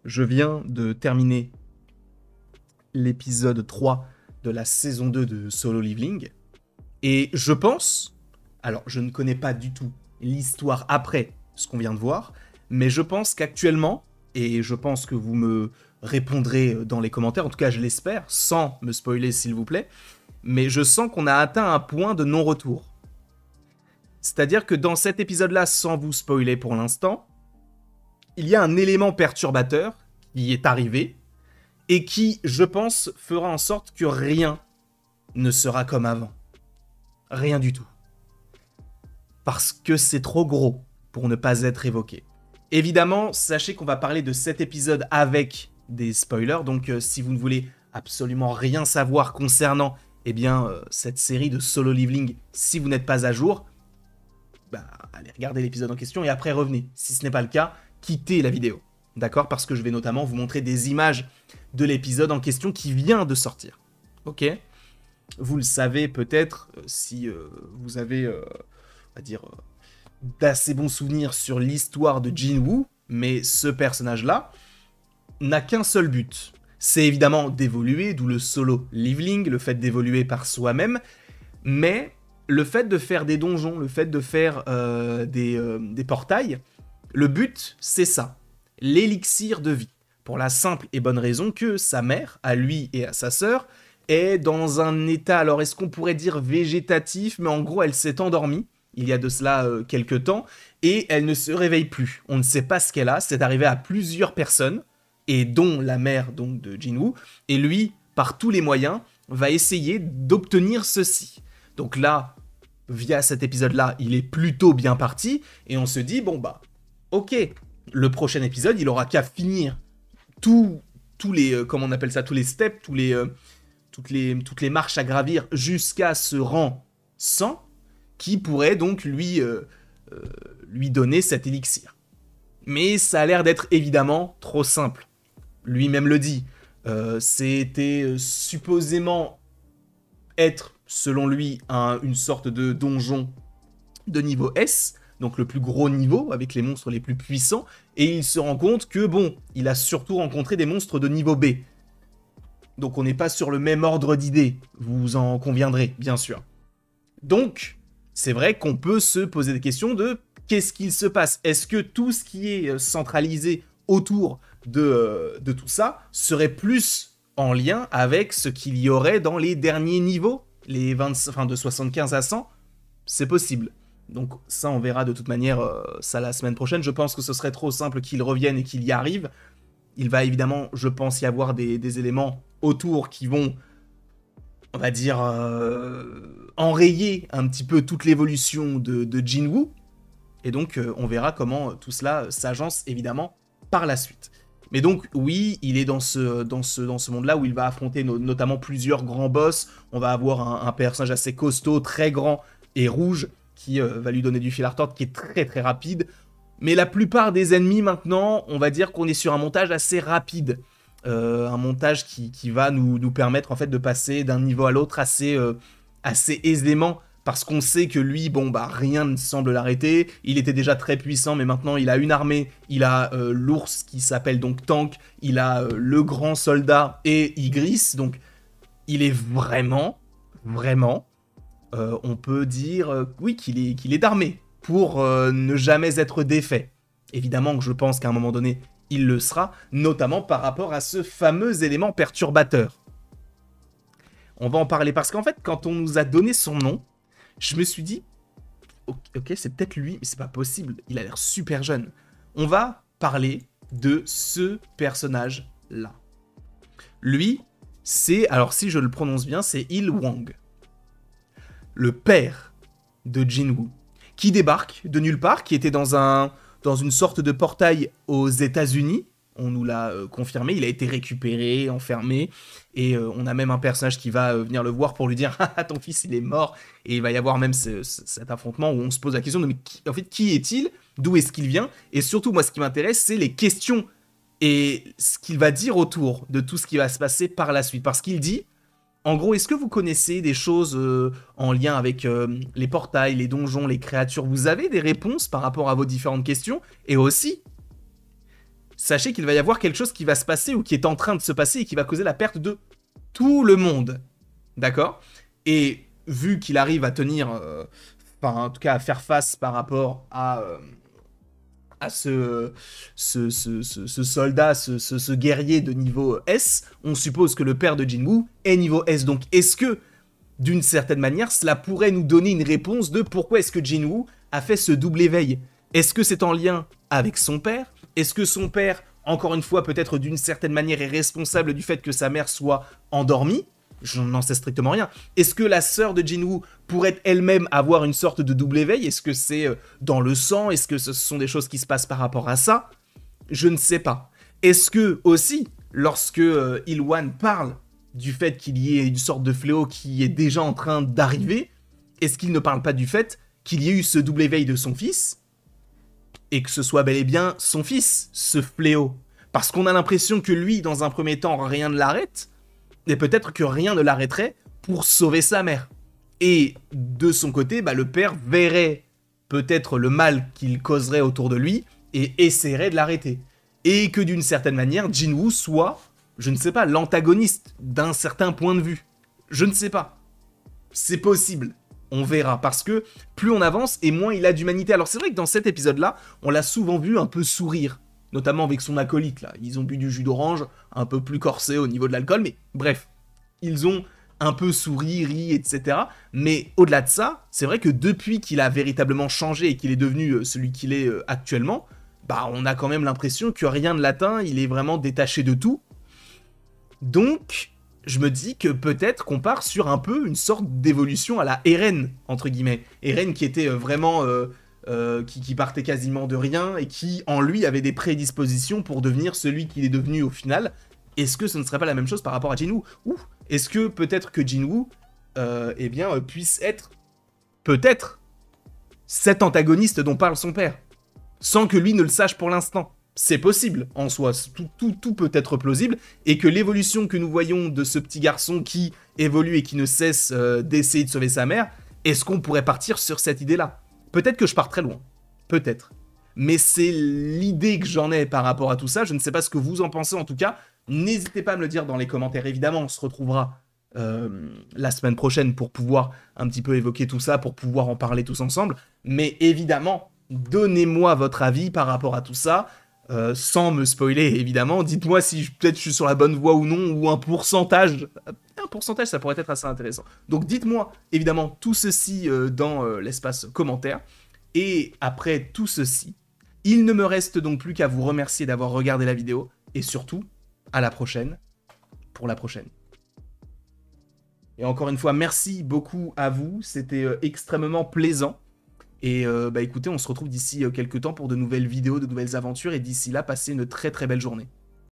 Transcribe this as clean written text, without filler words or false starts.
Je viens de terminer l'épisode 3 de la saison 2 de Solo Leveling. Et je pense, alors je ne connais pas du tout l'histoire après ce qu'on vient de voir, mais je pense qu'actuellement, et je pense que vous me répondrez dans les commentaires, en tout cas je l'espère, sans me spoiler s'il vous plaît, mais je sens qu'on a atteint un point de non-retour. C'est-à-dire que dans cet épisode-là, sans vous spoiler pour l'instant, il y a un élément perturbateur qui est arrivé et qui, je pense, fera en sorte que rien ne sera comme avant. Rien du tout. Parce que c'est trop gros pour ne pas être évoqué. Évidemment, sachez qu'on va parler de cet épisode avec des spoilers, donc si vous ne voulez absolument rien savoir concernant cette série de Solo Leveling, si vous n'êtes pas à jour, allez regarder l'épisode en question et après revenez. Si ce n'est pas le cas, quittez la vidéo. D'accord? Parce que je vais notamment vous montrer des images de l'épisode en question qui vient de sortir. Ok? Vous le savez peut-être si vous avez, on va dire, d'assez bons souvenirs sur l'histoire de Jinwoo, mais ce personnage-là n'a qu'un seul but. C'est évidemment d'évoluer, d'où le solo leveling, le fait d'évoluer par soi-même, mais le fait de faire des donjons, le fait de faire des portails, le but, c'est ça, l'élixir de vie. Pour la simple et bonne raison que sa mère, à lui et à sa sœur, est dans un état, alors est-ce qu'on pourrait dire végétatif, mais en gros elle s'est endormie, il y a de cela quelques temps, et elle ne se réveille plus. On ne sait pas ce qu'elle a, c'est arrivé à plusieurs personnes, et dont la mère donc de Jinwoo, et lui, par tous les moyens, va essayer d'obtenir ceci. Donc là, via cet épisode-là, il est plutôt bien parti, et on se dit, ok, le prochain épisode, il aura qu'à finir tous les, comment on appelle ça, tous les steps, toutes les marches à gravir jusqu'à ce rang 100, qui pourrait donc lui donner cet élixir. Mais ça a l'air d'être évidemment trop simple. Lui-même le dit. C'était supposément être, selon lui, une sorte de donjon de niveau S, donc le plus gros niveau, avec les monstres les plus puissants, et il se rend compte que, il a surtout rencontré des monstres de niveau B. Donc on n'est pas sur le même ordre d'idées, vous en conviendrez, bien sûr. Donc, c'est vrai qu'on peut se poser des questions de qu'est-ce qu'il se passe? Est-ce que tout ce qui est centralisé autour de tout ça serait plus en lien avec ce qu'il y aurait dans les derniers niveaux, les de 75 à 100? C'est possible. Donc ça, on verra de toute manière ça la semaine prochaine. Je pense que ce serait trop simple qu'il revienne et qu'il y arrive. Il va évidemment, je pense, y avoir des éléments autour qui vont, on va dire, enrayer un petit peu toute l'évolution de Jinwoo. Et donc, on verra comment tout cela s'agence, évidemment, par la suite. Mais donc, oui, il est dans ce monde-là où il va affronter notamment plusieurs grands boss. On va avoir un personnage assez costaud, très grand et rouge, qui va lui donner du fil à retordre, qui est très très rapide. Mais la plupart des ennemis, maintenant, on va dire qu'on est sur un montage assez rapide. Un montage qui va nous permettre, en fait, de passer d'un niveau à l'autre assez aisément, parce qu'on sait que lui, rien ne semble l'arrêter. Il était déjà très puissant, mais maintenant, il a une armée. Il a l'ours qui s'appelle donc Tank. Il a le grand soldat et Ygritte. Donc, il est vraiment, on peut dire, oui, qu'il est d'armée pour ne jamais être défait. Évidemment que je pense qu'à un moment donné, il le sera, notamment par rapport à ce fameux élément perturbateur. On va en parler parce qu'en fait, quand on nous a donné son nom, je me suis dit, ok, c'est peut-être lui, mais c'est pas possible, il a l'air super jeune. On va parler de ce personnage-là. Lui, c'est, alors si je le prononce bien, c'est Il Wang, le père de Jinwoo, qui débarque de nulle part, qui était dans une sorte de portail aux États-Unis. On nous l'a confirmé, il a été récupéré, enfermé, et on a même un personnage qui va venir le voir pour lui dire « Ah, ton fils, il est mort !» Et il va y avoir même cet affrontement où on se pose la question de « Mais qui est-il? D'où est-ce qu'il vient ?» Et surtout, moi, ce qui m'intéresse, c'est les questions et ce qu'il va dire autour de tout ce qui va se passer par la suite. Parce qu'il dit, en gros, est-ce que vous connaissez des choses en lien avec les portails, les donjons, les créatures? Vous avez des réponses par rapport à vos différentes questions? Et aussi, sachez qu'il va y avoir quelque chose qui va se passer ou qui est en train de se passer et qui va causer la perte de tout le monde. D'accord? Et vu qu'il arrive à tenir, enfin en tout cas à faire face par rapport à ce soldat, ce guerrier de niveau S, on suppose que le père de Jinwoo est niveau S. Donc est-ce que, d'une certaine manière, cela pourrait nous donner une réponse de pourquoi est-ce que Jinwoo a fait ce double éveil? Est-ce que c'est en lien avec son père? Est-ce que son père, encore une fois, peut-être d'une certaine manière, est responsable du fait que sa mère soit endormie? Je n'en sais strictement rien. Est-ce que la sœur de Jinwoo pourrait elle-même avoir une sorte de double éveil? Est-ce que c'est dans le sang? Est-ce que ce sont des choses qui se passent par rapport à ça? Je ne sais pas. Est-ce que, aussi, lorsque Il-hwan parle du fait qu'il y ait une sorte de fléau qui est déjà en train d'arriver, est-ce qu'il ne parle pas du fait qu'il y ait eu ce double éveil de son fils et que ce soit bel et bien son fils, ce fléau? Parce qu'on a l'impression que lui, dans un premier temps, rien ne l'arrête, et peut-être que rien ne l'arrêterait pour sauver sa mère. Et de son côté, le père verrait peut-être le mal qu'il causerait autour de lui et essaierait de l'arrêter. Et que d'une certaine manière, Jinwoo soit, je ne sais pas, l'antagoniste d'un certain point de vue. Je ne sais pas. C'est possible. On verra, parce que plus on avance et moins il a d'humanité. Alors c'est vrai que dans cet épisode-là, on l'a souvent vu un peu sourire, notamment avec son acolyte, là. Ils ont bu du jus d'orange, un peu plus corsé au niveau de l'alcool, mais bref, ils ont un peu souri, ri, etc. Mais au-delà de ça, c'est vrai que depuis qu'il a véritablement changé et qu'il est devenu celui qu'il est actuellement, on a quand même l'impression que rien ne l'atteint, il est vraiment détaché de tout. Donc, je me dis que peut-être qu'on part sur un peu une sorte d'évolution à la Eren, entre guillemets. Eren qui était vraiment... qui partait quasiment de rien et qui, en lui, avait des prédispositions pour devenir celui qu'il est devenu au final. Est-ce que ce ne serait pas la même chose par rapport à Jinwoo? Ou est-ce que peut-être que Jinwoo puisse être, peut-être, cet antagoniste dont parle son père, sans que lui ne le sache pour l'instant? C'est possible, en soi, tout peut être plausible, et que l'évolution que nous voyons de ce petit garçon qui évolue et qui ne cesse d'essayer de sauver sa mère, est-ce qu'on pourrait partir sur cette idée-là? Peut-être que je pars très loin, peut-être. Mais c'est l'idée que j'en ai par rapport à tout ça, je ne sais pas ce que vous en pensez en tout cas. N'hésitez pas à me le dire dans les commentaires, évidemment, on se retrouvera la semaine prochaine pour pouvoir un petit peu évoquer tout ça, pour pouvoir en parler tous ensemble. Mais évidemment, donnez-moi votre avis par rapport à tout ça, sans me spoiler évidemment. Dites-moi si peut-être je suis sur la bonne voie ou non, ou un pourcentage. Un pourcentage, ça pourrait être assez intéressant. Donc dites-moi évidemment tout ceci dans l'espace commentaire. Et après tout ceci, il ne me reste donc plus qu'à vous remercier d'avoir regardé la vidéo. Et surtout, à la prochaine, pour la prochaine. Et encore une fois, merci beaucoup à vous, c'était extrêmement plaisant. Et écoutez, on se retrouve d'ici quelques temps pour de nouvelles vidéos, de nouvelles aventures. Et d'ici là, passez une très très belle journée.